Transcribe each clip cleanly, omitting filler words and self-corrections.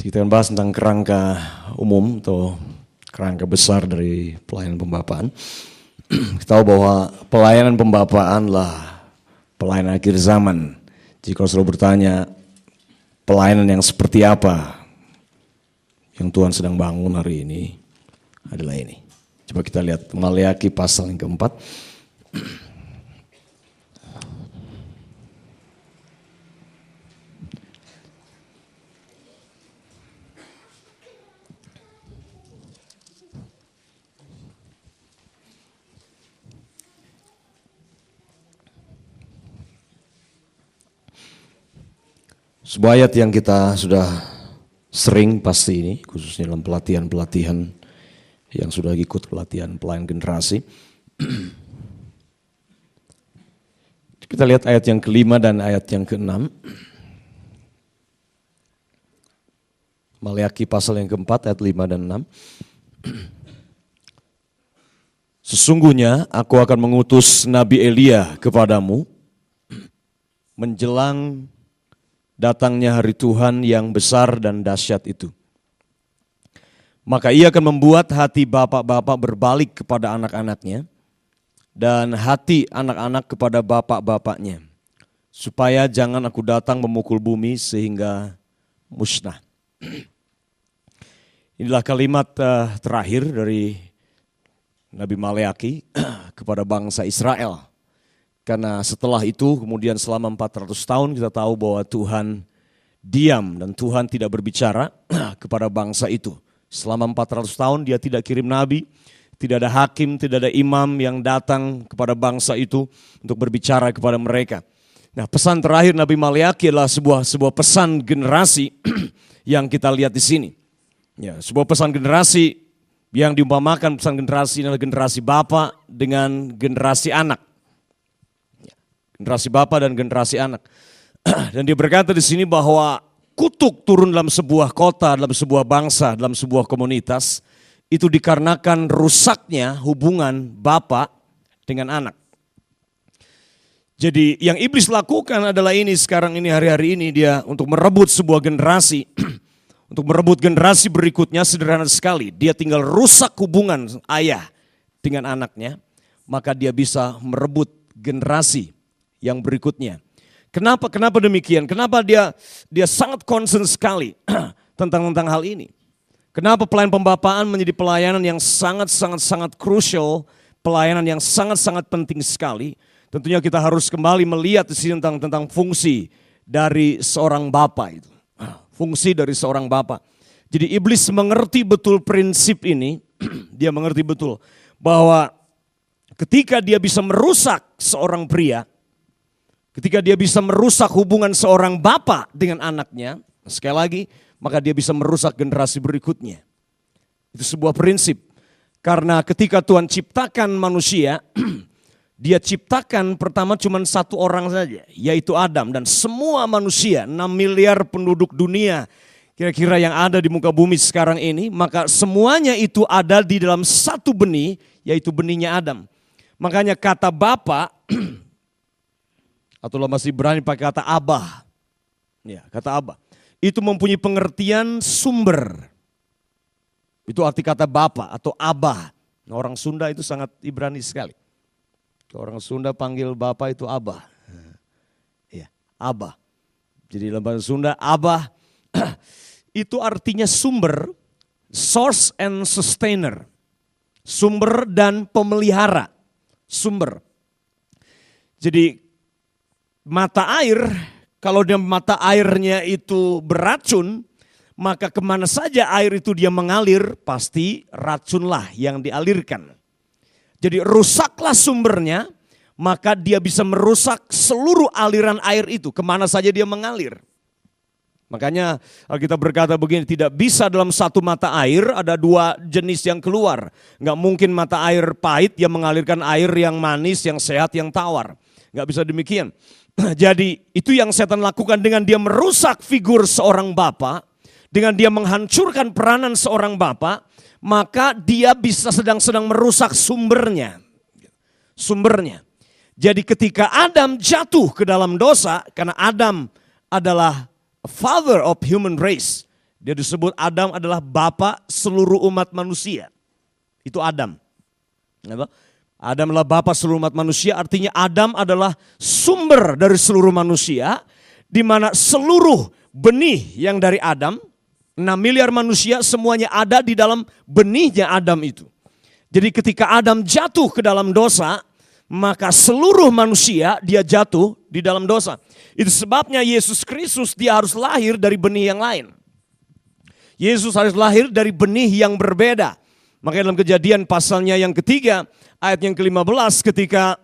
Kita akan bahas tentang kerangka umum atau kerangka besar dari pelayanan pembapaan. Kita tahu bahwa pelayanan pembapaan lah pelayanan akhir zaman. Jika saudara bertanya pelayanan yang seperti apa yang Tuhan sedang bangun hari ini adalah ini. Coba kita lihat Maleakhi pasal yang keempat. Sebuah ayat yang kita sudah sering pasti ini, khususnya dalam pelatihan-pelatihan yang sudah ikut pelatihan pelayan generasi. Kita lihat ayat yang kelima dan ayat yang keenam. Maleakhi pasal yang keempat ayat 5 dan 6. Sesungguhnya aku akan mengutus Nabi Elia kepadamu menjelang datangnya hari Tuhan yang besar dan dahsyat itu. Maka ia akan membuat hati bapak-bapak berbalik kepada anak-anaknya dan hati anak-anak kepada bapak-bapaknya, supaya jangan aku datang memukul bumi sehingga musnah. Inilah kalimat terakhir dari Nabi Maleakhi kepada bangsa Israel. Karena setelah itu kemudian selama 400 tahun kita tahu bahwa Tuhan diam dan Tuhan tidak berbicara kepada bangsa itu. Selama 400 tahun dia tidak kirim nabi, tidak ada hakim, tidak ada imam yang datang kepada bangsa itu untuk berbicara kepada mereka. Nah, pesan terakhir Nabi Maleakhi adalah sebuah pesan generasi yang kita lihat di sini. Ya, sebuah pesan generasi yang diumpamakan pesan generasi adalah generasi bapa dengan generasi anak. Generasi bapa dan generasi anak. Dan dia berkata di sini bahwa kutuk turun dalam sebuah kota, dalam sebuah bangsa, dalam sebuah komunitas itu dikarenakan rusaknya hubungan bapa dengan anak. Jadi yang iblis lakukan adalah ini sekarang ini hari-hari ini dia untuk merebut sebuah generasi, untuk merebut generasi berikutnya sederhana sekali. Dia tinggal rusak hubungan ayah dengan anaknya, maka dia bisa merebut generasi yang berikutnya. Kenapa demikian? Kenapa dia sangat concern sekali tentang hal ini? Kenapa pelayanan pembapaan menjadi pelayanan yang sangat crucial, pelayanan yang sangat penting sekali? Tentunya kita harus kembali melihat di sini tentang fungsi dari seorang bapa itu. Fungsi dari seorang bapa. Jadi iblis mengerti betul prinsip ini, dia mengerti betul bahwa ketika dia bisa merusak seorang pria, ketika dia bisa merusak hubungan seorang bapa dengan anaknya, sekali lagi, maka dia bisa merusak generasi berikutnya. Itu sebuah prinsip. Karena ketika Tuhan ciptakan manusia, dia ciptakan pertama cuma satu orang saja, yaitu Adam. Dan semua manusia, 6 miliar penduduk dunia, kira-kira yang ada di muka bumi sekarang ini, maka semuanya itu ada di dalam satu benih, yaitu benihnya Adam. Makanya kata bapa, atau lo masih berani pakai kata abah. Ya, kata abah. Itu mempunyai pengertian sumber. Itu arti kata bapa atau abah. Nah, orang Sunda itu sangat Ibrani sekali. Orang Sunda panggil bapa itu abah. Ya, abah. Jadi dalam bahasa Sunda abah itu artinya sumber, source and sustainer. Sumber dan pemelihara. Sumber. Jadi mata air, kalau dia mata airnya itu beracun, maka kemana saja air itu dia mengalir, pasti racunlah yang dialirkan. Jadi rusaklah sumbernya, maka dia bisa merusak seluruh aliran air itu, kemana saja dia mengalir. Makanya kita berkata begini, tidak bisa dalam satu mata air ada dua jenis yang keluar. Nggak mungkin mata air pahit yang mengalirkan air yang manis, yang sehat, yang tawar. Nggak bisa demikian. Jadi itu yang setan lakukan dengan dia merusak figur seorang bapa, dengan dia menghancurkan peranan seorang bapa, maka dia bisa sedang merusak sumbernya. Sumbernya. Jadi ketika Adam jatuh ke dalam dosa, karena Adam adalah father of human race. Dia disebut Adam adalah bapa seluruh umat manusia. Itu Adam. Adam adalah bapa seluruh umat manusia, artinya Adam adalah sumber dari seluruh manusia, di mana seluruh benih yang dari Adam, 6 miliar manusia semuanya ada di dalam benihnya Adam itu. Jadi ketika Adam jatuh ke dalam dosa, maka seluruh manusia dia jatuh di dalam dosa. Itu sebabnya Yesus Kristus dia harus lahir dari benih yang lain. Yesus harus lahir dari benih yang berbeda. Makanya dalam Kejadian pasalnya yang ketiga, ayat yang ke-15 ketika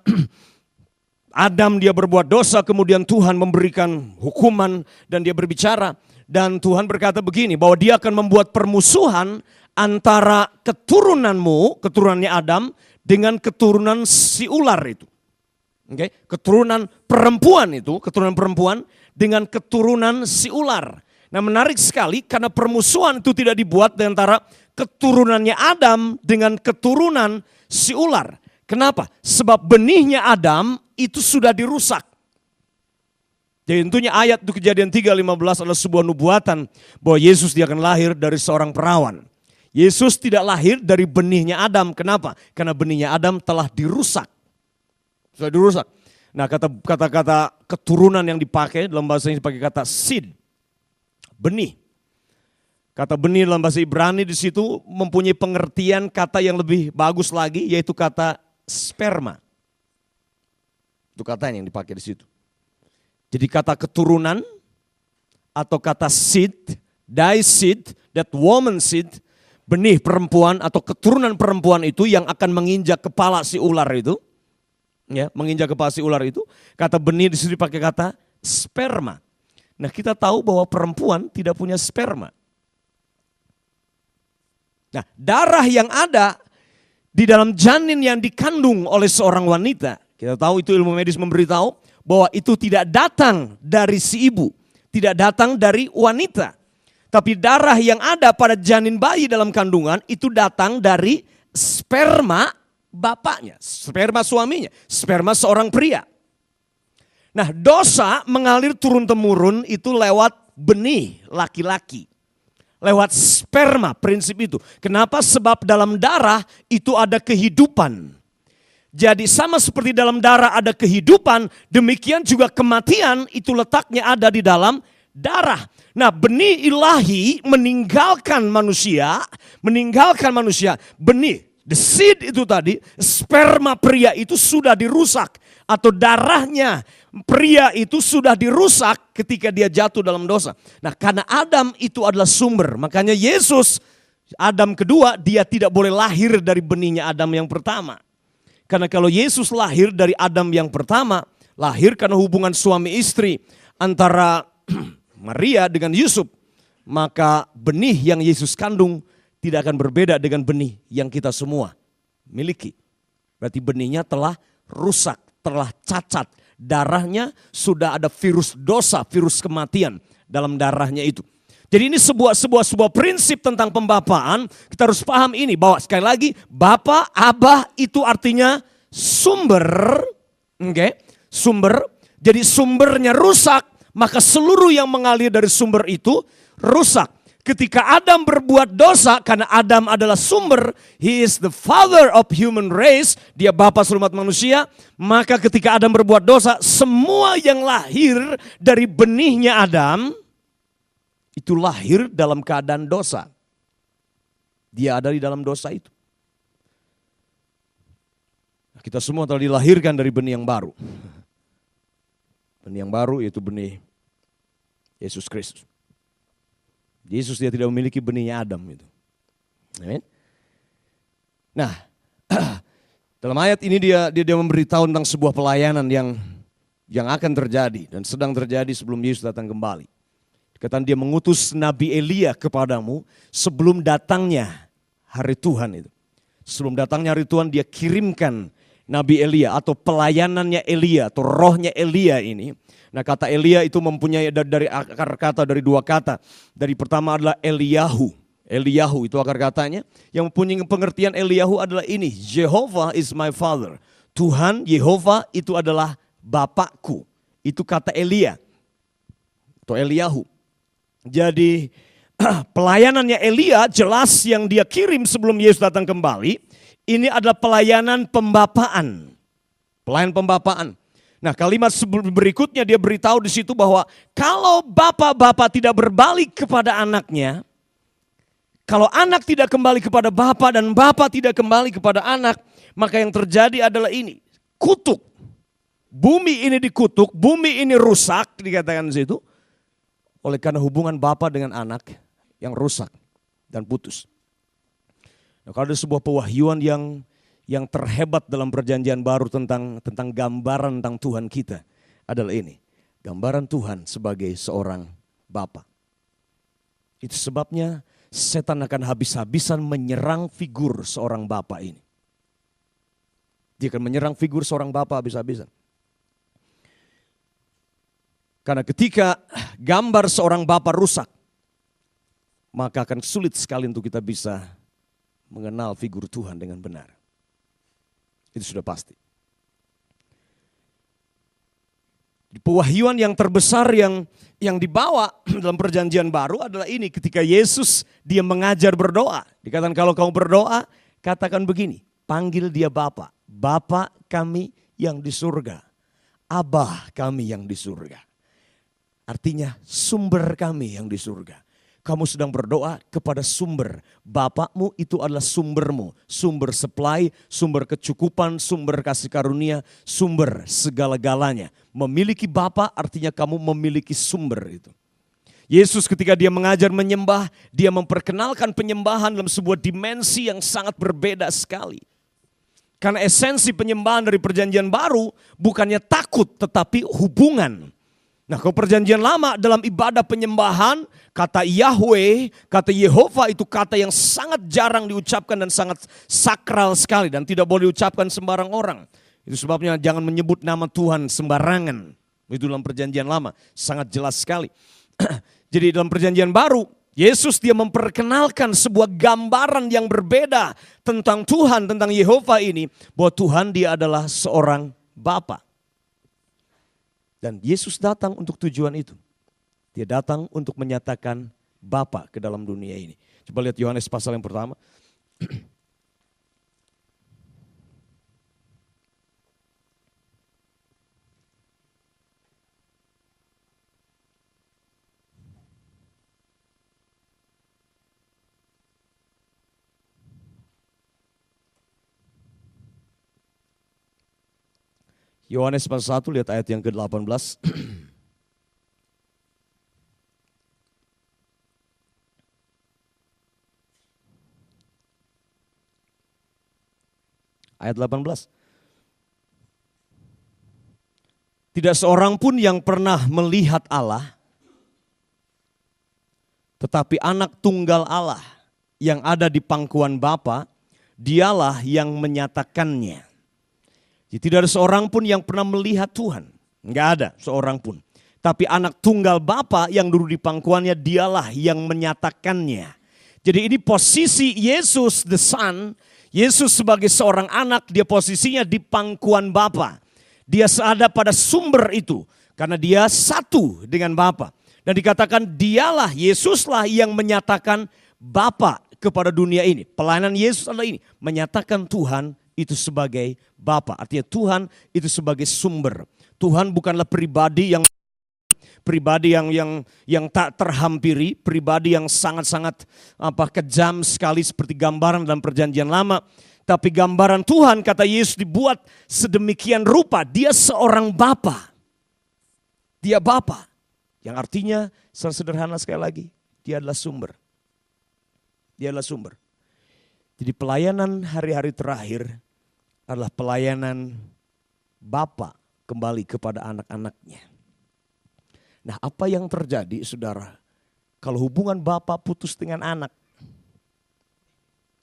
Adam dia berbuat dosa, kemudian Tuhan memberikan hukuman dan dia berbicara. Dan Tuhan berkata begini, bahwa dia akan membuat permusuhan antara keturunanmu, keturunannya Adam, dengan keturunan si ular itu. Okay? Keturunan perempuan itu, keturunan perempuan dengan keturunan si ular. Nah menarik sekali karena permusuhan itu tidak dibuat di antara keturunannya Adam dengan keturunan si ular. Kenapa? Sebab benihnya Adam itu sudah dirusak. Jadi tentunya ayat itu Kejadian 3:15 adalah sebuah nubuatan bahwa Yesus dia akan lahir dari seorang perawan. Yesus tidak lahir dari benihnya Adam. Kenapa? Karena benihnya Adam telah dirusak. Sudah dirusak. Nah kata-kata keturunan yang dipakai dalam bahasa ini dipakai kata seed. Benih. Kata benih dalam bahasa Ibrani di situ mempunyai pengertian kata yang lebih bagus lagi, yaitu kata sperma. Itu katanya yang dipakai di situ. Jadi kata keturunan atau kata seed, thy seed, that woman seed, benih perempuan atau keturunan perempuan itu yang akan menginjak kepala si ular itu. Ya, menginjak kepala si ular itu. Kata benih di situ dipakai kata sperma. Nah kita tahu bahwa perempuan tidak punya sperma. Nah darah yang ada di dalam janin yang dikandung oleh seorang wanita. Kita tahu itu ilmu medis memberitahu bahwa itu tidak datang dari si ibu. Tidak datang dari wanita. Tapi darah yang ada pada janin bayi dalam kandungan itu datang dari sperma bapaknya. Sperma suaminya. Sperma seorang pria. Nah dosa mengalir turun-temurun itu lewat benih laki-laki. Lewat sperma prinsip itu. Kenapa? Sebab dalam darah itu ada kehidupan. Jadi sama seperti dalam darah ada kehidupan, demikian juga kematian itu letaknya ada di dalam darah. Nah benih ilahi meninggalkan manusia. Benih, the seed itu tadi, sperma pria itu sudah dirusak. Atau darahnya pria itu sudah dirusak ketika dia jatuh dalam dosa. Nah karena Adam itu adalah sumber. Makanya Yesus, Adam kedua, dia tidak boleh lahir dari benihnya Adam yang pertama. Karena kalau Yesus lahir dari Adam yang pertama, lahir karena hubungan suami istri antara Maria dengan Yusuf. Maka benih yang Yesus kandung tidak akan berbeda dengan benih yang kita semua miliki. Berarti benihnya telah rusak. Telah cacat, darahnya sudah ada virus dosa, virus kematian dalam darahnya itu. Jadi ini sebuah prinsip tentang pembapaan. Kita harus paham ini bahwa sekali lagi bapa, abah itu artinya sumber, sumber. Jadi sumbernya rusak, maka seluruh yang mengalir dari sumber itu rusak. Ketika Adam berbuat dosa, karena Adam adalah sumber, he is the father of human race, dia bapa seluruh umat manusia, maka ketika Adam berbuat dosa, semua yang lahir dari benihnya Adam, itu lahir dalam keadaan dosa. Dia ada di dalam dosa itu. Kita semua telah dilahirkan dari benih yang baru. Benih yang baru yaitu benih Yesus Kristus. Yesus dia tidak memiliki benihnya Adam itu. Amin. Nah, dalam ayat ini dia memberitahu tentang sebuah pelayanan yang akan terjadi dan sedang terjadi sebelum Yesus datang kembali. Dikatakan dia mengutus Nabi Elia kepadamu sebelum datangnya hari Tuhan itu. Sebelum datangnya hari Tuhan dia kirimkan Nabi Elia atau pelayanannya Elia atau rohnya Elia ini. Nah kata Elia itu mempunyai dari akar kata dari dua kata. Dari pertama adalah Eliyahu. Eliyahu itu akar katanya. Yang mempunyai pengertian Eliyahu adalah ini. Jehovah is my father. Tuhan Yehova itu adalah Bapakku. Itu kata Elia. Atau Eliyahu. Jadi pelayanannya Elia jelas yang dia kirim sebelum Yesus datang kembali, ini adalah pelayanan pembapaan. Pelayanan pembapaan. Nah, kalimat berikutnya dia beritahu di situ bahwa kalau bapak-bapak tidak berbalik kepada anaknya, kalau anak tidak kembali kepada bapak dan bapak tidak kembali kepada anak, maka yang terjadi adalah ini, kutuk. Bumi ini dikutuk, bumi ini rusak, dikatakan di situ, oleh karena hubungan bapak dengan anak yang rusak dan putus. Nah, kalau ada sebuah pewahyuan yang terhebat dalam perjanjian baru tentang gambaran tentang Tuhan kita adalah ini. Gambaran Tuhan sebagai seorang bapa. Itu sebabnya setan akan habis-habisan menyerang figur seorang bapa ini. Dia akan menyerang figur seorang bapa habis-habisan. Karena ketika gambar seorang bapa rusak, maka akan sulit sekali untuk kita bisa mengenal figur Tuhan dengan benar. Itu sudah pasti. Pewahyuan yang terbesar yang dibawa dalam perjanjian baru adalah ini. Ketika Yesus dia mengajar berdoa. Dikatakan kalau kamu berdoa, katakan begini. Panggil dia Bapa. Bapa kami yang di surga. Abah kami yang di surga. Artinya sumber kami yang di surga. Kamu sedang berdoa kepada sumber. Bapakmu itu adalah sumbermu. Sumber supply, sumber kecukupan, sumber kasih karunia, sumber segala-galanya. Memiliki Bapa artinya kamu memiliki sumber itu. Yesus ketika dia mengajar menyembah, dia memperkenalkan penyembahan dalam sebuah dimensi yang sangat berbeda sekali. Karena esensi penyembahan dari perjanjian baru bukannya takut tetapi hubungan. Nah, kalau perjanjian lama dalam ibadah penyembahan, kata Yahweh, kata Yehova itu kata yang sangat jarang diucapkan dan sangat sakral sekali dan tidak boleh diucapkan sembarang orang. Itu sebabnya jangan menyebut nama Tuhan sembarangan. Itu dalam perjanjian lama, sangat jelas sekali. Jadi dalam perjanjian baru, Yesus dia memperkenalkan sebuah gambaran yang berbeda tentang Tuhan, tentang Yehova ini. Bahwa Tuhan dia adalah seorang Bapa. Dan Yesus datang untuk tujuan itu. Dia datang untuk menyatakan Bapa ke dalam dunia ini. Coba lihat Yohanes pasal yang pertama. Yohanes pasal 1, lihat ayat yang ke-18. Ayat 18. Tidak seorang pun yang pernah melihat Allah, tetapi anak tunggal Allah yang ada di pangkuan Bapa, dialah yang menyatakannya. Jadi tidak ada seorang pun yang pernah melihat Tuhan. Enggak ada seorang pun. Tapi anak tunggal Bapa yang duduk di pangkuannya dialah yang menyatakannya. Jadi ini posisi Yesus the Son. Yesus sebagai seorang anak dia posisinya di pangkuan Bapa. Dia ada pada sumber itu. Karena dia satu dengan Bapa. Dan dikatakan dialah Yesuslah yang menyatakan Bapa kepada dunia ini. Pelayanan Yesus adalah ini. Menyatakan Tuhan itu sebagai Bapa. Artinya Tuhan itu sebagai sumber. Tuhan bukanlah pribadi yang tak terhampiri, pribadi yang sangat-sangat kejam sekali seperti gambaran dalam perjanjian lama. Tapi gambaran Tuhan kata Yesus dibuat sedemikian rupa. Dia seorang Bapa. Dia Bapa. Yang artinya secara sederhana sekali lagi, dia adalah sumber. Dia adalah sumber. Jadi pelayanan hari-hari terakhir adalah pelayanan Bapa kembali kepada anak-anaknya. Nah, apa yang terjadi saudara? Kalau hubungan Bapa putus dengan anak,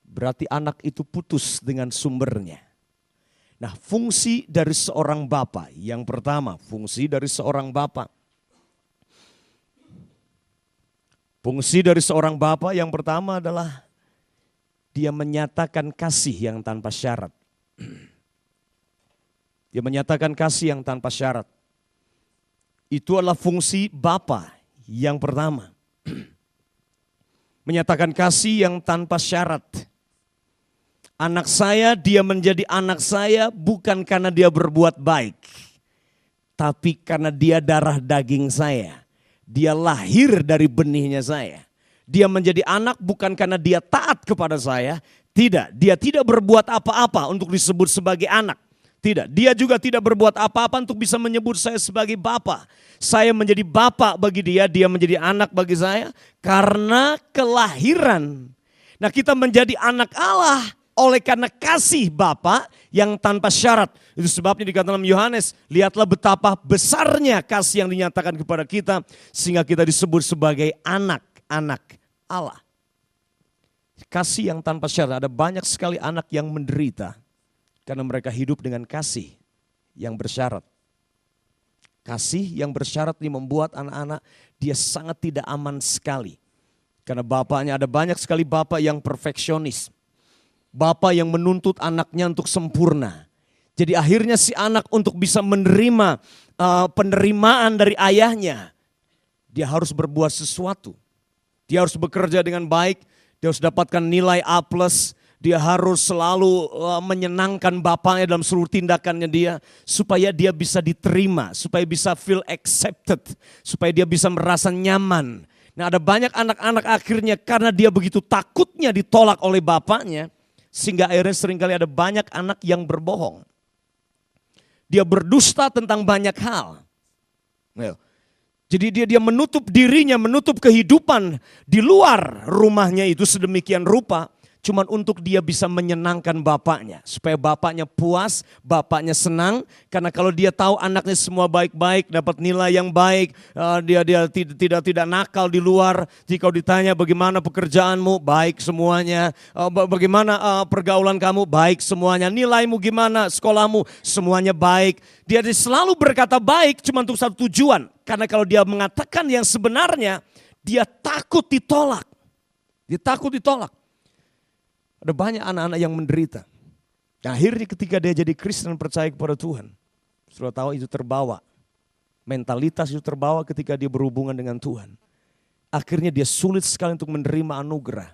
berarti anak itu putus dengan sumbernya. Nah, fungsi dari seorang Bapa, yang pertama, fungsi dari seorang Bapa. Fungsi dari seorang Bapa yang pertama adalah dia menyatakan kasih yang tanpa syarat. Dia menyatakan kasih yang tanpa syarat. Itu adalah fungsi Bapa yang pertama. Menyatakan kasih yang tanpa syarat. Anak saya, dia menjadi anak saya bukan karena dia berbuat baik. Tapi karena dia darah daging saya. Dia lahir dari benihnya saya. Dia menjadi anak bukan karena dia taat kepada saya. Tidak, dia tidak berbuat apa-apa untuk disebut sebagai anak. Tidak, dia juga tidak berbuat apa-apa untuk bisa menyebut saya sebagai bapa. Saya menjadi bapa bagi dia menjadi anak bagi saya karena kelahiran. Nah, kita menjadi anak Allah oleh karena kasih Bapa yang tanpa syarat. Itu sebabnya dikatakan dalam Yohanes, lihatlah betapa besarnya kasih yang dinyatakan kepada kita sehingga kita disebut sebagai anak-anak Allah. Kasih yang tanpa syarat, ada banyak sekali anak yang menderita karena mereka hidup dengan kasih yang bersyarat. Kasih yang bersyarat ini membuat anak-anak dia sangat tidak aman sekali. Karena bapaknya, ada banyak sekali bapak yang perfeksionis. Bapak yang menuntut anaknya untuk sempurna. Jadi akhirnya si anak untuk bisa menerima penerimaan dari ayahnya. Dia harus berbuat sesuatu. Dia harus bekerja dengan baik. Dia harus dapatkan nilai A+. Dia harus selalu menyenangkan bapaknya dalam seluruh tindakannya dia. Supaya dia bisa diterima, supaya bisa feel accepted. Supaya dia bisa merasa nyaman. Nah, ada banyak anak-anak akhirnya karena dia begitu takutnya ditolak oleh bapaknya. Sehingga akhirnya seringkali ada banyak anak yang berbohong. Dia berdusta tentang banyak hal. Jadi dia menutup dirinya, menutup kehidupan di luar rumahnya itu sedemikian rupa. Cuman untuk dia bisa menyenangkan bapaknya. Supaya bapaknya puas, bapaknya senang. Karena kalau dia tahu anaknya semua baik-baik, dapat nilai yang baik. Dia tidak nakal di luar. Jika ditanya bagaimana pekerjaanmu, baik semuanya. Bagaimana pergaulan kamu, baik semuanya. Nilaimu gimana, sekolahmu, semuanya baik. Dia selalu berkata baik cuma untuk satu tujuan. Karena kalau dia mengatakan yang sebenarnya, dia takut ditolak. Dia takut ditolak. Ada banyak anak-anak yang menderita. Nah, akhirnya ketika dia jadi Kristen percaya kepada Tuhan. Sudah tahu itu terbawa. Mentalitas itu terbawa ketika dia berhubungan dengan Tuhan. Akhirnya dia sulit sekali untuk menerima anugerah.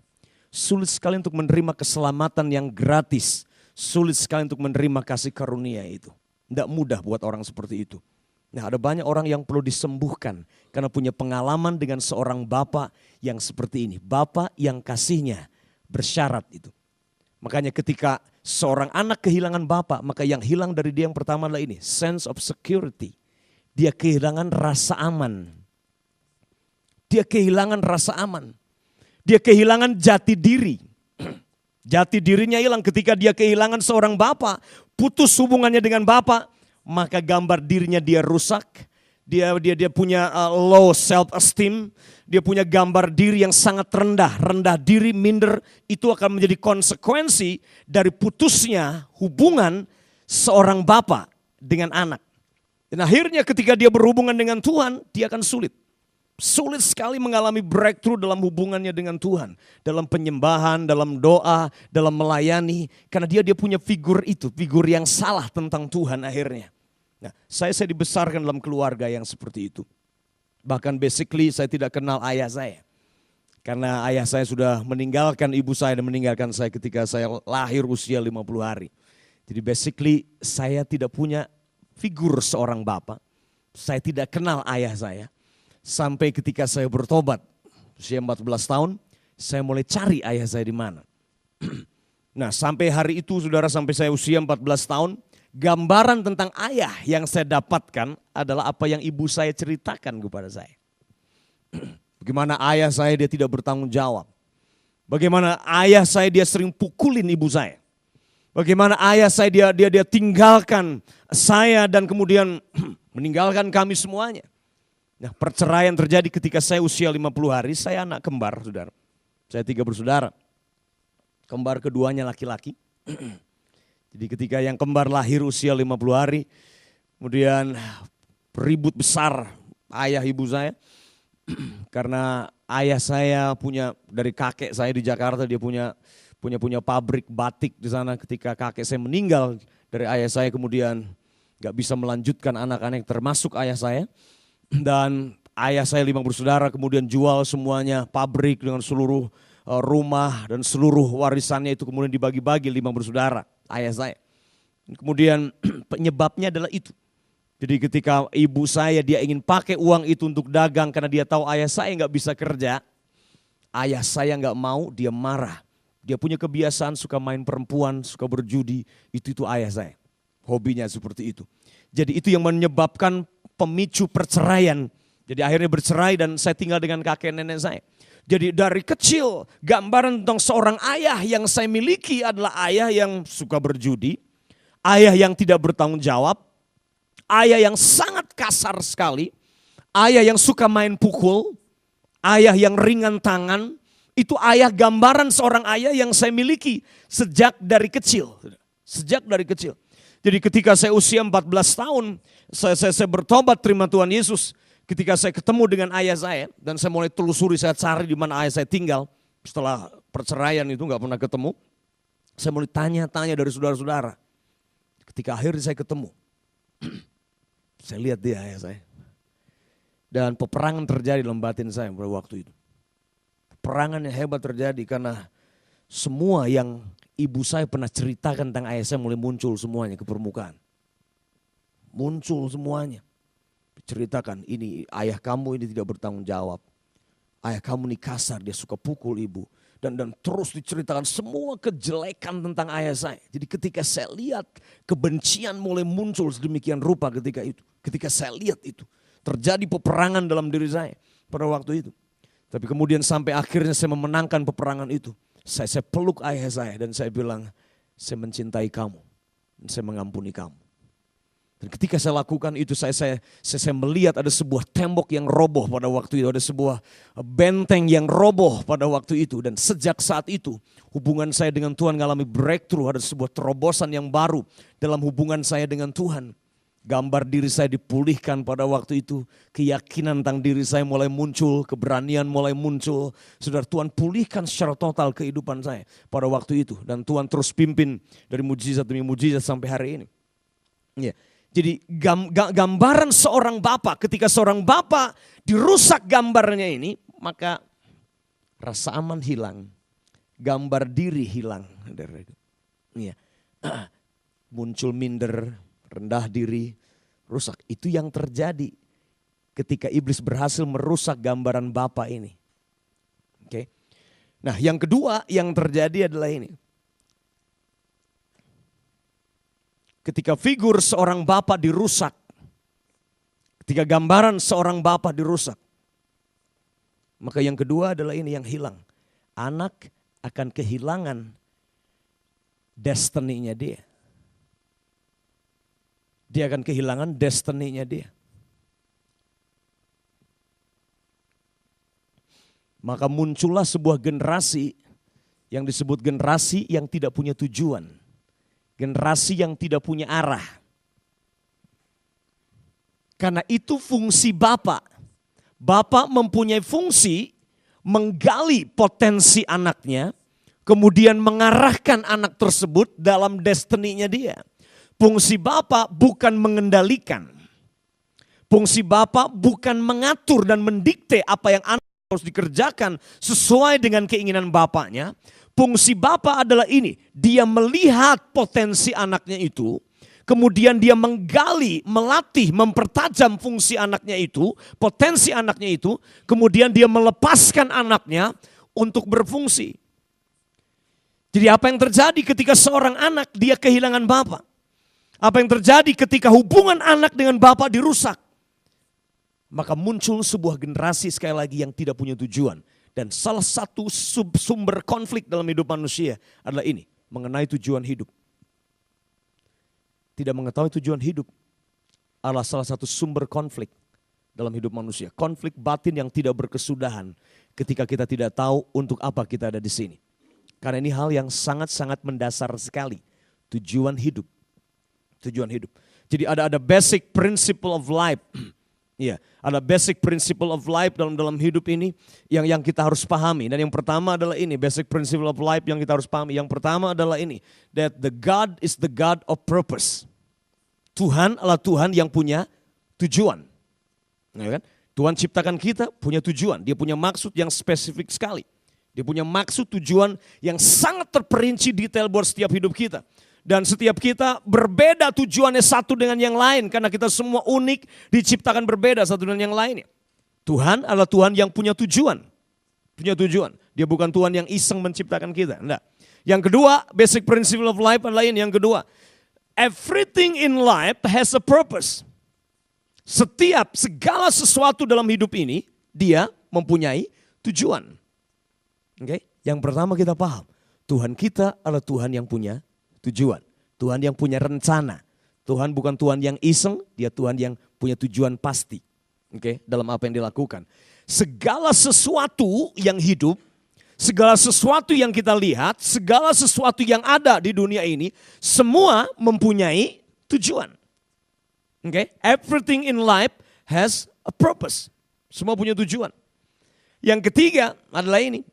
Sulit sekali untuk menerima keselamatan yang gratis. Sulit sekali untuk menerima kasih karunia itu. Tidak mudah buat orang seperti itu. Nah, ada banyak orang yang perlu disembuhkan. Karena punya pengalaman dengan seorang bapa yang seperti ini. Bapa yang kasihnya bersyarat itu. Makanya ketika seorang anak kehilangan bapak, maka yang hilang dari dia yang pertama adalah ini, sense of security. Dia kehilangan rasa aman. Dia kehilangan rasa aman. Dia kehilangan jati diri. Jati dirinya hilang ketika dia kehilangan seorang bapak, putus hubungannya dengan bapak, maka gambar dirinya dia rusak. Dia punya low self esteem, dia punya gambar diri yang sangat rendah diri, minder. Itu akan menjadi konsekuensi dari putusnya hubungan seorang bapak dengan anak. Dan akhirnya ketika dia berhubungan dengan Tuhan, dia akan sulit. Sulit sekali mengalami breakthrough dalam hubungannya dengan Tuhan. Dalam penyembahan, dalam doa, dalam melayani. Karena dia punya figur itu, figur yang salah tentang Tuhan akhirnya. Nah, saya dibesarkan dalam keluarga yang seperti itu. Bahkan basically saya tidak kenal ayah saya. Karena ayah saya sudah meninggalkan ibu saya dan meninggalkan saya ketika saya lahir usia 50 hari. Jadi basically saya tidak punya figur seorang bapak. Saya tidak kenal ayah saya. Sampai ketika saya bertobat usia 14 tahun, saya mulai cari ayah saya di mana. Nah, sampai hari itu saudara, sampai saya usia 14 tahun, gambaran tentang ayah yang saya dapatkan adalah apa yang ibu saya ceritakan kepada saya. Bagaimana ayah saya dia tidak bertanggung jawab. Bagaimana ayah saya dia sering pukulin ibu saya. Bagaimana ayah saya dia tinggalkan saya dan kemudian meninggalkan kami semuanya. Nah, perceraian terjadi ketika saya usia 50 hari, saya anak kembar, saudara. Saya 3 bersaudara. Kembar keduanya laki-laki. Jadi ketika yang kembar lahir usia 50 hari, kemudian ribut besar ayah ibu saya. Karena ayah saya punya, dari kakek saya di Jakarta, dia punya pabrik batik di sana. Ketika kakek saya meninggal, dari ayah saya kemudian gak bisa melanjutkan anak-anak termasuk ayah saya. Dan ayah saya 5 bersaudara kemudian jual semuanya, pabrik dengan seluruh rumah dan seluruh warisannya itu kemudian dibagi-bagi 5 bersaudara, ayah saya. Kemudian penyebabnya adalah itu. Jadi ketika ibu saya dia ingin pakai uang itu untuk dagang karena dia tahu ayah saya nggak bisa kerja. Ayah saya nggak mau, dia marah. Dia punya kebiasaan suka main perempuan, suka berjudi, itu ayah saya. Hobinya seperti itu. Jadi itu yang menyebabkan pemicu perceraian. Jadi akhirnya bercerai dan saya tinggal dengan kakek nenek saya. Jadi dari kecil gambaran tentang seorang ayah yang saya miliki adalah ayah yang suka berjudi. Ayah yang tidak bertanggung jawab. Ayah yang sangat kasar sekali. Ayah yang suka main pukul. Ayah yang ringan tangan. Itu ayah gambaran seorang ayah yang saya miliki sejak dari kecil. Sejak dari kecil. Jadi ketika saya usia 14 tahun, saya bertobat terima Tuhan Yesus. Ketika saya ketemu dengan ayah saya dan saya mulai telusuri, saya cari di mana ayah saya tinggal. Setelah perceraian itu gak pernah ketemu. Saya mulai tanya-tanya dari saudara-saudara. Ketika akhirnya saya ketemu, saya lihat dia ayah saya. Dan peperangan terjadi dalam batin saya pada waktu itu. Peperangan yang hebat terjadi karena semua yang ibu saya pernah ceritakan tentang ayah saya mulai muncul semuanya ke permukaan. Muncul semuanya. Ceritakan ini ayah kamu ini tidak bertanggung jawab. Ayah kamu ini kasar, dia suka pukul ibu. Dan terus diceritakan semua kejelekan tentang ayah saya. Jadi ketika saya lihat kebencian mulai muncul sedemikian rupa ketika itu. Ketika saya lihat itu. Terjadi peperangan dalam diri saya pada waktu itu. Tapi kemudian sampai akhirnya saya memenangkan peperangan itu. Saya peluk ayah saya dan saya bilang, saya mencintai kamu. Dan saya mengampuni kamu. Dan ketika saya lakukan itu, saya melihat ada sebuah tembok yang roboh pada waktu itu. Ada sebuah benteng yang roboh pada waktu itu. Dan sejak saat itu, hubungan saya dengan Tuhan mengalami breakthrough. Ada sebuah terobosan yang baru dalam hubungan saya dengan Tuhan. Gambar diri saya dipulihkan pada waktu itu. Keyakinan tentang diri saya mulai muncul. Keberanian mulai muncul. Saudara, Tuhan pulihkan secara total kehidupan saya pada waktu itu. Dan Tuhan terus pimpin dari mujizat demi mujizat sampai hari ini. Ya. Jadi gambaran seorang bapak, ketika seorang bapak dirusak gambarnya ini, maka rasa aman hilang. Gambar diri hilang. Ya. Muncul minder, rendah diri, rusak. Itu yang terjadi ketika iblis berhasil merusak gambaran Bapa ini. Oke. Nah, yang kedua yang terjadi adalah ini. Ketika figur seorang Bapa dirusak, ketika gambaran seorang Bapa dirusak, maka yang kedua adalah ini yang hilang. Anak akan kehilangan destiny-nya dia. Dia akan kehilangan destiny-nya dia. Maka muncullah sebuah generasi yang disebut generasi yang tidak punya tujuan. Generasi yang tidak punya arah. Karena itu fungsi Bapak. Bapak mempunyai fungsi menggali potensi anaknya, kemudian mengarahkan anak tersebut dalam destiny-nya dia. Fungsi Bapak bukan mengendalikan. Fungsi Bapak bukan mengatur dan mendikte apa yang anak harus dikerjakan sesuai dengan keinginan Bapaknya. Fungsi Bapak adalah ini, dia melihat potensi anaknya itu, kemudian dia menggali, melatih, mempertajam fungsi anaknya itu, potensi anaknya itu, kemudian dia melepaskan anaknya untuk berfungsi. Jadi apa yang terjadi ketika seorang anak dia kehilangan Bapak? Apa yang terjadi ketika hubungan anak dengan Bapak dirusak? Maka muncul sebuah generasi sekali lagi yang tidak punya tujuan. Dan salah satu sumber konflik dalam hidup manusia adalah ini, mengenai tujuan hidup. Tidak mengetahui tujuan hidup adalah salah satu sumber konflik dalam hidup manusia. Konflik batin yang tidak berkesudahan ketika kita tidak tahu untuk apa kita ada di sini. Karena ini hal yang sangat-sangat mendasar sekali. Tujuan hidup. Tujuan hidup. Jadi ada basic principle of life. Iya, ada basic principle of life dalam hidup ini yang kita harus pahami. Dan yang pertama adalah ini, basic principle of life yang kita harus pahami. Yang pertama adalah ini, that the God is the God of purpose. Tuhan adalah Tuhan yang punya tujuan. Ya kan? Tuhan ciptakan kita punya tujuan. Dia punya maksud yang spesifik sekali. Dia punya maksud tujuan yang sangat terperinci detail buat setiap hidup kita. Dan setiap kita berbeda tujuannya satu dengan yang lain. Karena kita semua unik, diciptakan berbeda satu dengan yang lainnya. Tuhan adalah Tuhan yang punya tujuan. Punya tujuan. Dia bukan Tuhan yang iseng menciptakan kita. Enggak. Yang kedua, basic principle of life adalah ini. Yang kedua, everything in life has a purpose. Segala sesuatu dalam hidup ini, dia mempunyai tujuan. Oke? Yang pertama kita paham, Tuhan kita adalah Tuhan yang punya tujuan. Tuhan yang punya rencana. Tuhan bukan Tuhan yang iseng, dia Tuhan yang punya tujuan pasti. Oke? Dalam apa yang dilakukan. Segala sesuatu yang hidup, segala sesuatu yang kita lihat, segala sesuatu yang ada di dunia ini, semua mempunyai tujuan. Okay? Everything in life has a purpose. Semua punya tujuan. Yang ketiga adalah ini.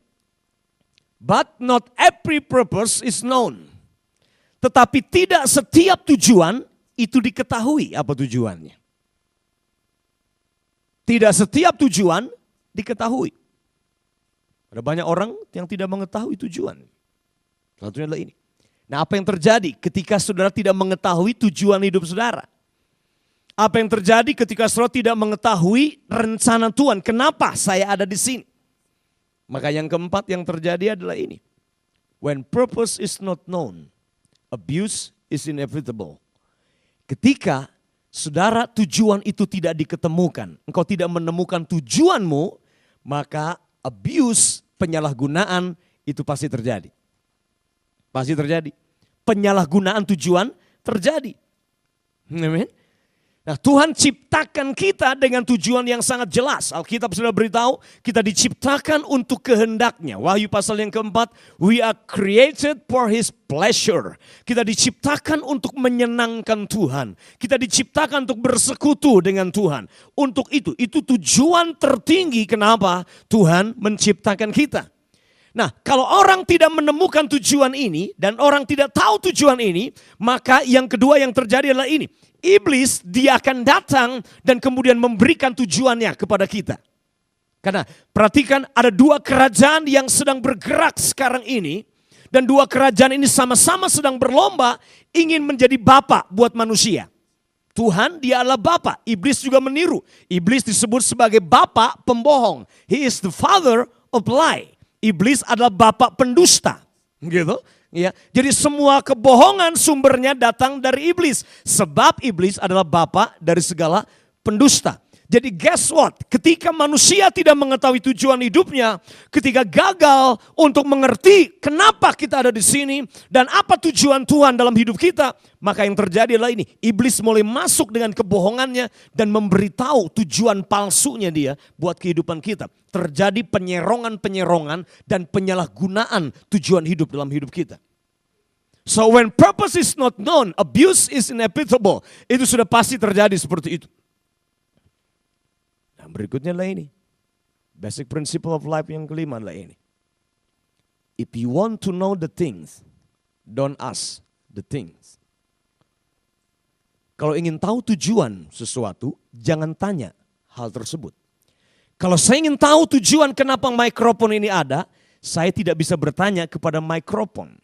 But not every purpose is known. Tetapi tidak setiap tujuan itu diketahui apa tujuannya. Tidak setiap tujuan diketahui. Ada banyak orang yang tidak mengetahui tujuan. Satunya adalah ini. Nah, apa yang terjadi ketika saudara tidak mengetahui tujuan hidup saudara? Apa yang terjadi ketika saudara tidak mengetahui rencana Tuhan? Kenapa saya ada di sini? Maka yang keempat yang terjadi adalah ini. When purpose is not known, abuse is inevitable. Ketika saudara tujuan itu tidak diketemukan, engkau tidak menemukan tujuanmu, maka abuse, penyalahgunaan itu pasti terjadi. Pasti terjadi. Penyalahgunaan tujuan terjadi. Amin. Nah, Tuhan ciptakan kita dengan tujuan yang sangat jelas. Alkitab sudah beritahu kita diciptakan untuk kehendaknya. Wahyu pasal yang keempat, we are created for His pleasure. Kita diciptakan untuk menyenangkan Tuhan. Kita diciptakan untuk bersekutu dengan Tuhan. Untuk itu tujuan tertinggi kenapa Tuhan menciptakan kita. Nah, kalau orang tidak menemukan tujuan ini dan orang tidak tahu tujuan ini, maka yang kedua yang terjadi adalah ini. Iblis dia akan datang dan kemudian memberikan tujuannya kepada kita. Karena perhatikan ada dua kerajaan yang sedang bergerak sekarang ini. Dan dua kerajaan ini sama-sama sedang berlomba ingin menjadi bapa buat manusia. Tuhan dia adalah bapa, iblis juga meniru. Iblis disebut sebagai bapa pembohong. He is the father of lie. Iblis adalah bapa pendusta. Gitu. Ya, jadi semua kebohongan sumbernya datang dari iblis. Sebab iblis adalah bapa dari segala pendusta. Jadi guess what? Ketika manusia tidak mengetahui tujuan hidupnya, ketika gagal untuk mengerti kenapa kita ada di sini dan apa tujuan Tuhan dalam hidup kita, maka yang terjadi adalah ini. Iblis mulai masuk dengan kebohongannya dan memberitahu tujuan palsunya dia buat kehidupan kita. Terjadi penyerongan-penyerongan dan penyalahgunaan tujuan hidup dalam hidup kita. So when purpose is not known, abuse is inevitable. Itu sudah pasti terjadi seperti itu. Nah, berikutnya adalah ini. Basic principle of life yang kelima adalah ini. If you want to know the things, don't ask the things. Kalau ingin tahu tujuan sesuatu, jangan tanya hal tersebut. Kalau saya ingin tahu tujuan kenapa mikrofon ini ada, saya tidak bisa bertanya kepada mikrofon.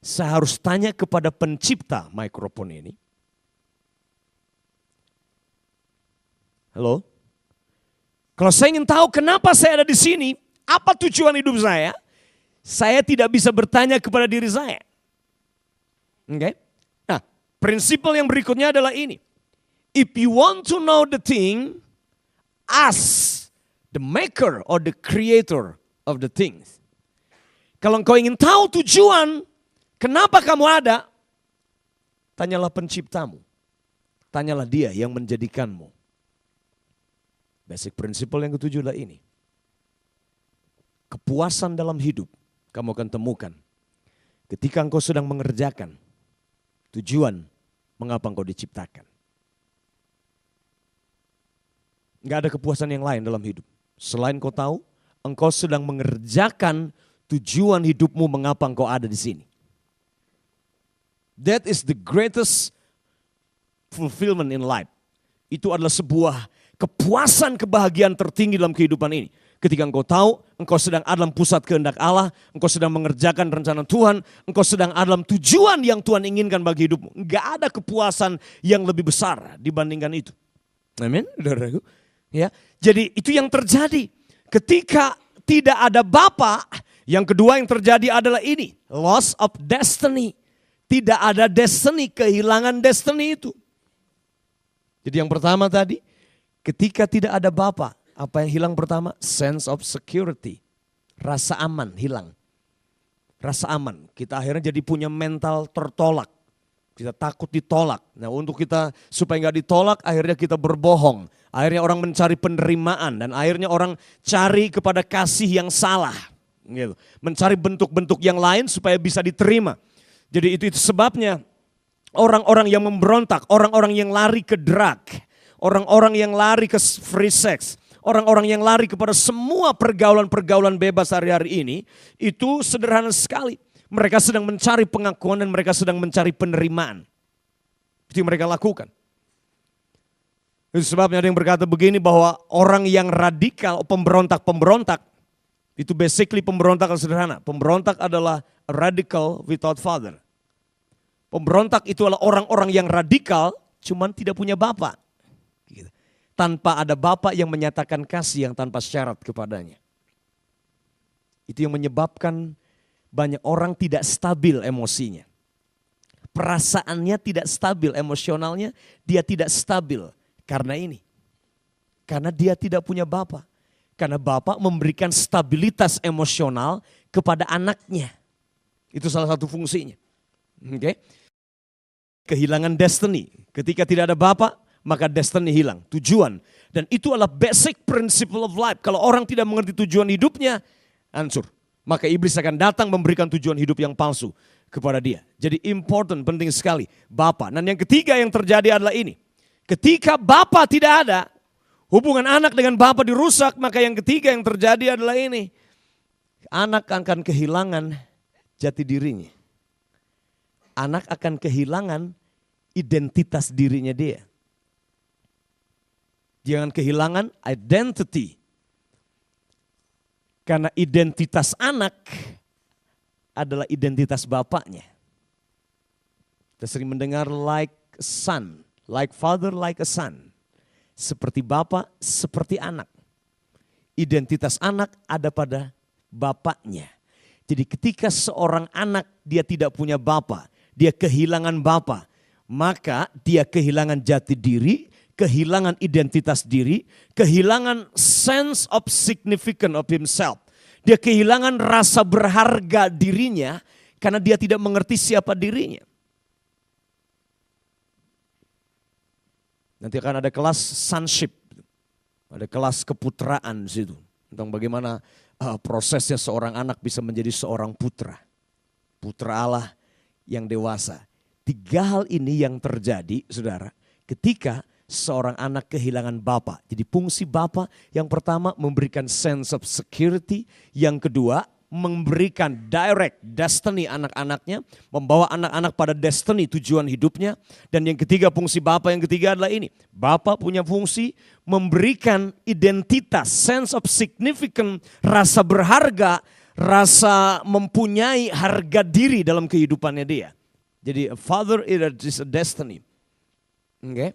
Saya harus tanya kepada pencipta mikrofon ini. Halo? Kalau saya ingin tahu kenapa saya ada di sini, apa tujuan hidup saya tidak bisa bertanya kepada diri saya. Oke? Nah, prinsip yang berikutnya adalah ini. If you want to know the thing, ask the maker or the creator of the things. Kalau engkau ingin tahu tujuan, kenapa kamu ada? Tanyalah penciptamu. Tanyalah dia yang menjadikanmu. Basic principle yang ketujuh adalah ini. Kepuasan dalam hidup kamu akan temukan ketika engkau sedang mengerjakan tujuan mengapa engkau diciptakan. Enggak ada kepuasan yang lain dalam hidup. Selain kau tahu, engkau sedang mengerjakan tujuan hidupmu mengapa engkau ada di sini. That is the greatest fulfillment in life. Itu adalah sebuah kepuasan, kebahagiaan tertinggi dalam kehidupan ini. Ketika engkau tahu, engkau sedang ada dalam pusat kehendak Allah, engkau sedang mengerjakan rencana Tuhan, engkau sedang ada dalam tujuan yang Tuhan inginkan bagi hidupmu. Enggak ada kepuasan yang lebih besar dibandingkan itu. Amin, saudaraku. Ya, jadi itu yang terjadi. Ketika tidak ada Bapa, yang kedua yang terjadi adalah ini, loss of destiny. Tidak ada destiny, kehilangan destiny itu. Jadi yang pertama tadi, ketika tidak ada Bapa, apa yang hilang pertama? Sense of security. Rasa aman hilang. Rasa aman. Kita akhirnya jadi punya mental tertolak. Kita takut ditolak. Nah untuk kita supaya nggak ditolak akhirnya kita berbohong. Akhirnya orang mencari penerimaan dan akhirnya orang cari kepada kasih yang salah. Gitu. Mencari bentuk-bentuk yang lain supaya bisa diterima. Jadi itu sebabnya orang-orang yang memberontak, orang-orang yang lari ke drug, orang-orang yang lari ke free sex, orang-orang yang lari kepada semua pergaulan-pergaulan bebas hari-hari ini, itu sederhana sekali. Mereka sedang mencari pengakuan dan mereka sedang mencari penerimaan. Itu yang mereka lakukan. Itu sebabnya ada yang berkata begini bahwa orang yang radikal, pemberontak-pemberontak, itu basically pemberontak yang sederhana. Pemberontak adalah radical without father. Pemberontak itu adalah orang-orang yang radikal, cuman tidak punya bapak. Tanpa ada Bapa yang menyatakan kasih yang tanpa syarat kepadanya. Itu yang menyebabkan banyak orang tidak stabil emosinya. Perasaannya tidak stabil, emosionalnya dia tidak stabil. Karena ini. Karena dia tidak punya Bapa. Karena Bapa memberikan stabilitas emosional kepada anaknya. Itu salah satu fungsinya. Oke. Kehilangan destiny. Ketika tidak ada Bapa, maka destiny hilang, tujuan. Dan itu adalah basic principle of life. Kalau orang tidak mengerti tujuan hidupnya, hancur. Maka iblis akan datang memberikan tujuan hidup yang palsu kepada dia. Jadi important, penting sekali. Bapa. Dan yang ketiga yang terjadi adalah ini. Ketika Bapa tidak ada, hubungan anak dengan Bapa dirusak, maka yang ketiga yang terjadi adalah ini. Anak akan kehilangan jati dirinya. Anak akan kehilangan identitas dirinya dia. Jangan kehilangan identity. Karena identitas anak adalah identitas bapaknya. Kita sering mendengar like a son, like father, like a son. Seperti bapak, seperti anak. Identitas anak ada pada bapaknya. Jadi ketika seorang anak dia tidak punya bapak, dia kehilangan bapak, maka dia kehilangan jati diri, kehilangan identitas diri, kehilangan sense of significance of himself. Dia kehilangan rasa berharga dirinya karena dia tidak mengerti siapa dirinya. Nanti akan ada kelas sonship, ada kelas keputraan di situ. Tentang bagaimana prosesnya seorang anak bisa menjadi seorang putra. Putra Allah yang dewasa. 3 hal ini yang terjadi, saudara, ketika seorang anak kehilangan bapa. Jadi fungsi bapa yang pertama memberikan sense of security. Yang kedua memberikan direct destiny anak-anaknya. Membawa anak-anak pada destiny tujuan hidupnya. Dan yang ketiga fungsi bapa yang ketiga adalah ini. Bapa punya fungsi memberikan identitas, sense of significance, rasa berharga, rasa mempunyai harga diri dalam kehidupannya dia. Jadi a father is a destiny. Oke. Okay?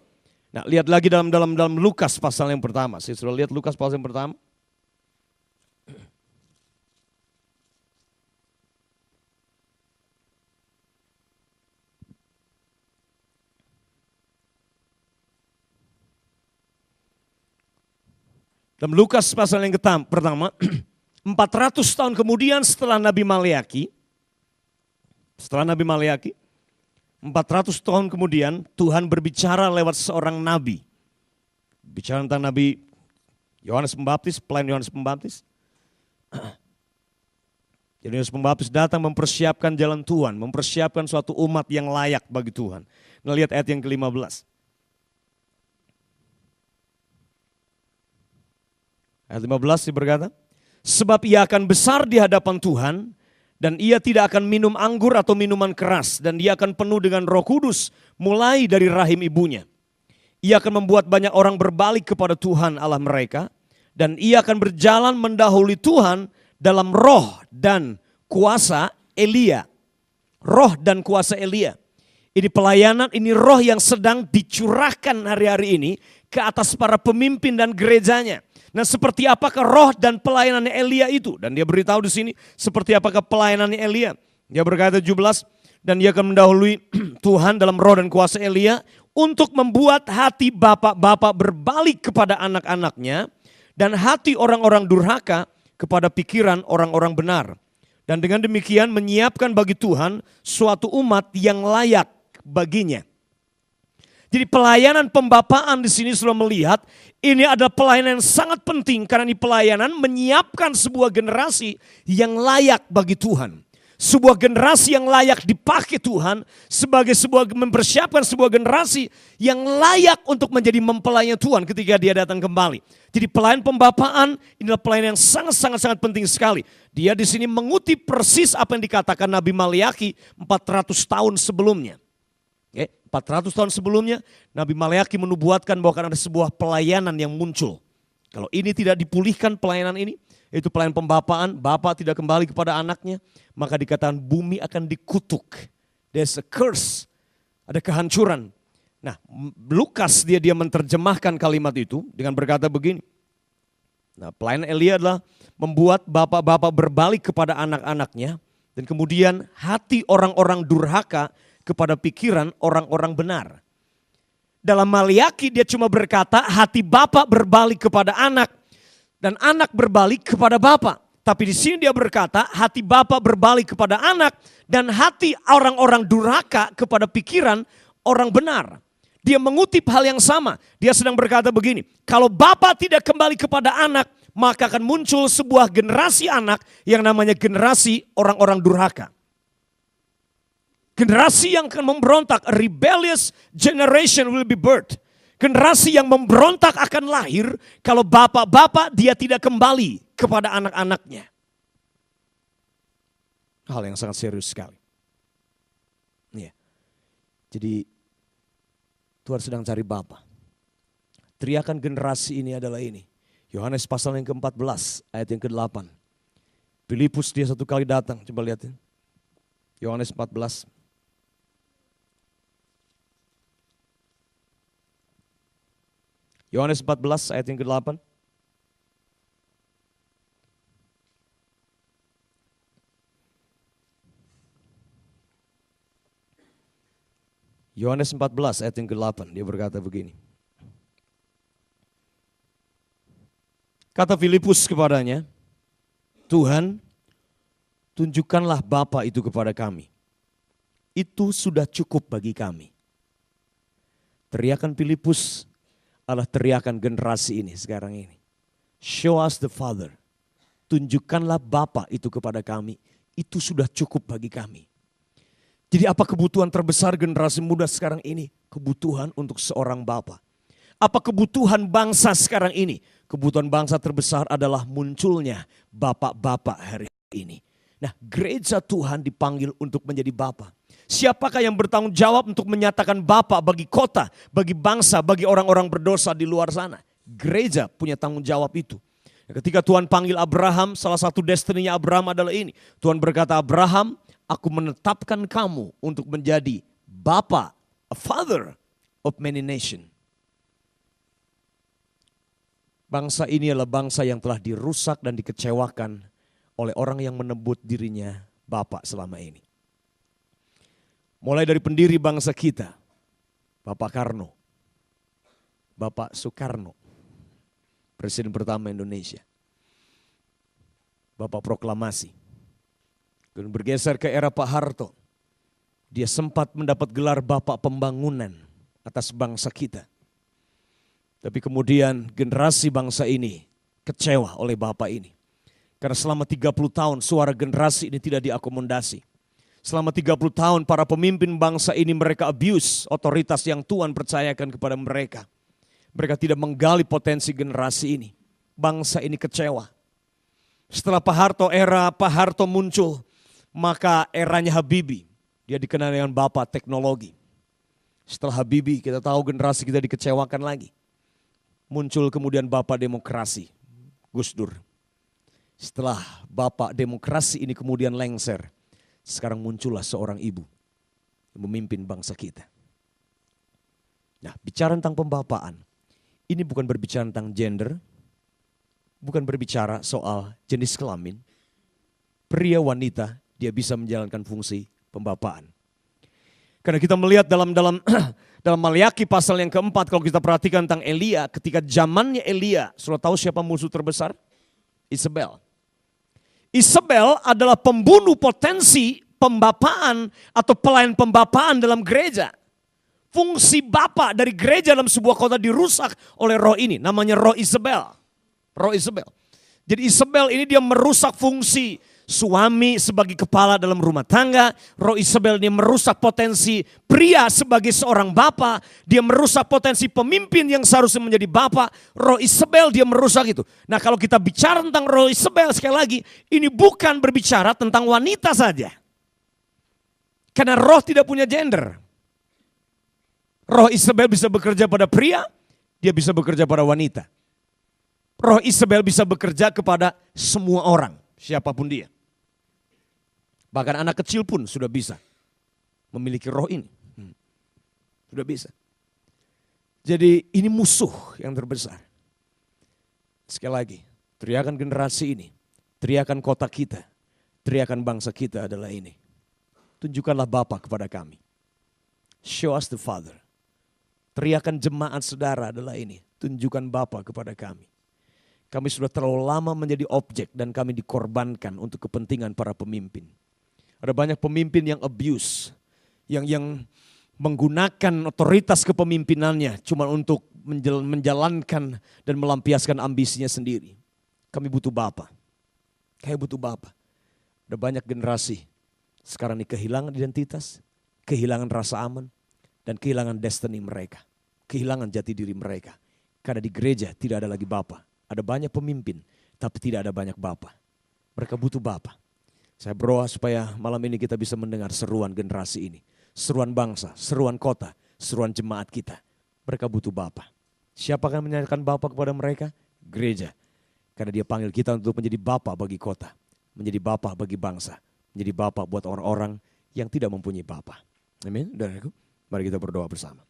Nah, lihat lagi dalam Lukas pasal yang pertama. Saya sudah lihat Lukas pasal yang pertama. Dalam Lukas pasal yang pertama, 400 tahun kemudian setelah Nabi Maleaki, 400 tahun kemudian Tuhan berbicara lewat seorang nabi. Bicara tentang Nabi Yohanes Pembaptis, pelayan Yohanes Pembaptis. Jadi Yohanes Pembaptis datang mempersiapkan jalan Tuhan, mempersiapkan suatu umat yang layak bagi Tuhan. Nah, lihat ayat yang ke-15. Ayat 15 berkata, sebab ia akan besar di hadapan Tuhan, dan ia tidak akan minum anggur atau minuman keras. Dan dia akan penuh dengan Roh Kudus mulai dari rahim ibunya. Ia akan membuat banyak orang berbalik kepada Tuhan Allah mereka. Dan ia akan berjalan mendahului Tuhan dalam roh dan kuasa Elia. Roh dan kuasa Elia. Ini pelayanan, ini roh yang sedang dicurahkan hari-hari ini ke atas para pemimpin dan gerejanya. Nah, seperti apakah roh dan pelayanannya Elia itu? Dan dia beritahu di sini seperti apakah pelayanannya Elia. Dia berkata 17, dan dia akan mendahului Tuhan dalam roh dan kuasa Elia untuk membuat hati bapak-bapak berbalik kepada anak-anaknya dan hati orang-orang durhaka kepada pikiran orang-orang benar. Dan dengan demikian menyiapkan bagi Tuhan suatu umat yang layak baginya. Jadi pelayanan pembapaan di sini sudah melihat ini adalah pelayanan yang sangat penting karena ini pelayanan menyiapkan sebuah generasi yang layak bagi Tuhan. Sebuah generasi yang layak dipakai Tuhan sebagai mempersiapkan sebuah generasi yang layak untuk menjadi mempelai Tuhan ketika dia datang kembali. Jadi pelayanan pembapaan inilah pelayanan yang sangat penting sekali. Dia di sini mengutip persis apa yang dikatakan Nabi Maliaki 400 tahun sebelumnya. 400 tahun sebelumnya Nabi Maliaki menubuatkan bahwa akan ada sebuah pelayanan yang muncul. Kalau ini tidak dipulihkan pelayanan ini, itu pelayanan pembapaan, Bapa tidak kembali kepada anaknya, maka dikatakan bumi akan dikutuk. There's a curse, ada kehancuran. Nah, Lukas dia menerjemahkan kalimat itu dengan berkata begini. Nah, pelayanan Elia adalah membuat bapak-bapak berbalik kepada anak-anaknya dan kemudian hati orang-orang durhaka kepada pikiran orang-orang benar. Dalam Maliaki dia cuma berkata hati bapak berbalik kepada anak dan anak berbalik kepada bapak. Tapi di sini dia berkata hati bapak berbalik kepada anak dan hati orang-orang durhaka kepada pikiran orang benar. Dia mengutip hal yang sama. Dia sedang berkata begini, kalau bapak tidak kembali kepada anak, maka akan muncul sebuah generasi anak yang namanya generasi orang-orang durhaka. Generasi yang akan memberontak, a rebellious generation will be birthed. Generasi yang memberontak akan lahir kalau bapak-bapak dia tidak kembali kepada anak-anaknya. Hal yang sangat serius sekali. Ya. Jadi Tuhan sedang cari bapak. Teriakan generasi ini adalah ini. Yohanes pasal yang ke-14 ayat yang ke-8. Filipus dia satu kali datang, coba lihatin. Yohanes 14. Yohanes 14 ayat yang ke-8. Yohanes 14 ayat yang ke-8 dia berkata begini. Kata Filipus kepadanya, Tuhan, tunjukkanlah Bapa itu kepada kami. Itu sudah cukup bagi kami. Teriakan Filipus adalah teriakan generasi ini sekarang ini. Show us the Father. Tunjukkanlah Bapa itu kepada kami. Itu sudah cukup bagi kami. Jadi apa kebutuhan terbesar generasi muda sekarang ini? Kebutuhan untuk seorang Bapa. Apa kebutuhan bangsa sekarang ini? Kebutuhan bangsa terbesar adalah munculnya Bapak-Bapak hari ini. Nah, gereja Tuhan dipanggil untuk menjadi Bapa. Siapakah yang bertanggung jawab untuk menyatakan Bapa bagi kota, bagi bangsa, bagi orang-orang berdosa di luar sana? Gereja punya tanggung jawab itu. Ketika Tuhan panggil Abraham, salah satu destininya Abraham adalah ini. Tuhan berkata, Abraham, aku menetapkan kamu untuk menjadi Bapa, a father of many nations. Bangsa ini adalah bangsa yang telah dirusak dan dikecewakan oleh orang yang menebut dirinya Bapa selama ini. Mulai dari pendiri bangsa kita, Bapak Karno, Bapak Soekarno, Presiden pertama Indonesia, Bapak Proklamasi. Dan bergeser ke era Pak Harto, dia sempat mendapat gelar Bapak Pembangunan atas bangsa kita. Tapi kemudian generasi bangsa ini kecewa oleh Bapak ini. Karena selama 30 tahun suara generasi ini tidak diakomodasi. Selama 30 tahun para pemimpin bangsa ini mereka abuse otoritas yang Tuhan percayakan kepada mereka. Mereka tidak menggali potensi generasi ini. Bangsa ini kecewa. Setelah era Pak Harto muncul, maka eranya Habibie. Dia dikenal dengan Bapak Teknologi. Setelah Habibie kita tahu generasi kita dikecewakan lagi. Muncul kemudian Bapak Demokrasi, Gus Dur. Setelah Bapak Demokrasi ini kemudian lengser, sekarang muncullah seorang ibu yang memimpin bangsa kita. Nah, bicara tentang pembapaan, ini bukan berbicara tentang gender, bukan berbicara soal jenis kelamin. Pria wanita dia bisa menjalankan fungsi pembapaan. Karena kita melihat dalam Maliaki pasal yang keempat, kalau kita perhatikan tentang Elia, ketika zamannya Elia, sudah tahu siapa musuh terbesar? Isabel. Isabel adalah pembunuh potensi pembapaan atau pelayan pembapaan dalam gereja. Fungsi bapak dari gereja dalam sebuah kota dirusak oleh roh ini, namanya roh Isabel. Roh Isabel. Jadi Isabel ini dia merusak fungsi suami sebagai kepala dalam rumah tangga. Roh Isabel ini merusak potensi pria sebagai seorang bapak. Dia merusak potensi pemimpin yang seharusnya menjadi bapak. Roh Isabel dia merusak itu. Nah, kalau kita bicara tentang roh Isabel, sekali lagi, ini bukan berbicara tentang wanita saja. Karena roh tidak punya gender. Roh Isabel bisa bekerja pada pria, dia bisa bekerja pada wanita. Roh Isabel bisa bekerja kepada semua orang, siapapun dia. Bahkan anak kecil pun sudah bisa memiliki roh ini. Sudah bisa. Jadi ini musuh yang terbesar. Sekali lagi, teriakan generasi ini, teriakan kota kita, teriakan bangsa kita adalah ini. Tunjukkanlah Bapa kepada kami. Show us the Father. Teriakan jemaat saudara adalah ini. Tunjukkan Bapa kepada kami. Kami sudah terlalu lama menjadi objek dan kami dikorbankan untuk kepentingan para pemimpin. Ada banyak pemimpin yang abuse, yang menggunakan otoritas kepemimpinannya cuma untuk menjalankan dan melampiaskan ambisinya sendiri. Kami butuh Bapa. Kami butuh Bapa. Ada banyak generasi sekarang ini kehilangan identitas, kehilangan rasa aman, dan kehilangan destiny mereka. Kehilangan jati diri mereka. Karena di gereja tidak ada lagi Bapa. Ada banyak pemimpin, tapi tidak ada banyak Bapa. Mereka butuh Bapa. Saya berdoa supaya malam ini kita bisa mendengar seruan generasi ini. Seruan bangsa, seruan kota, seruan jemaat kita. Mereka butuh Bapa. Siapa akan menyatakan Bapa kepada mereka? Gereja. Karena dia panggil kita untuk menjadi Bapa bagi kota. Menjadi Bapa bagi bangsa. Menjadi Bapa buat orang-orang yang tidak mempunyai Bapa. Amin. Mari kita berdoa bersama.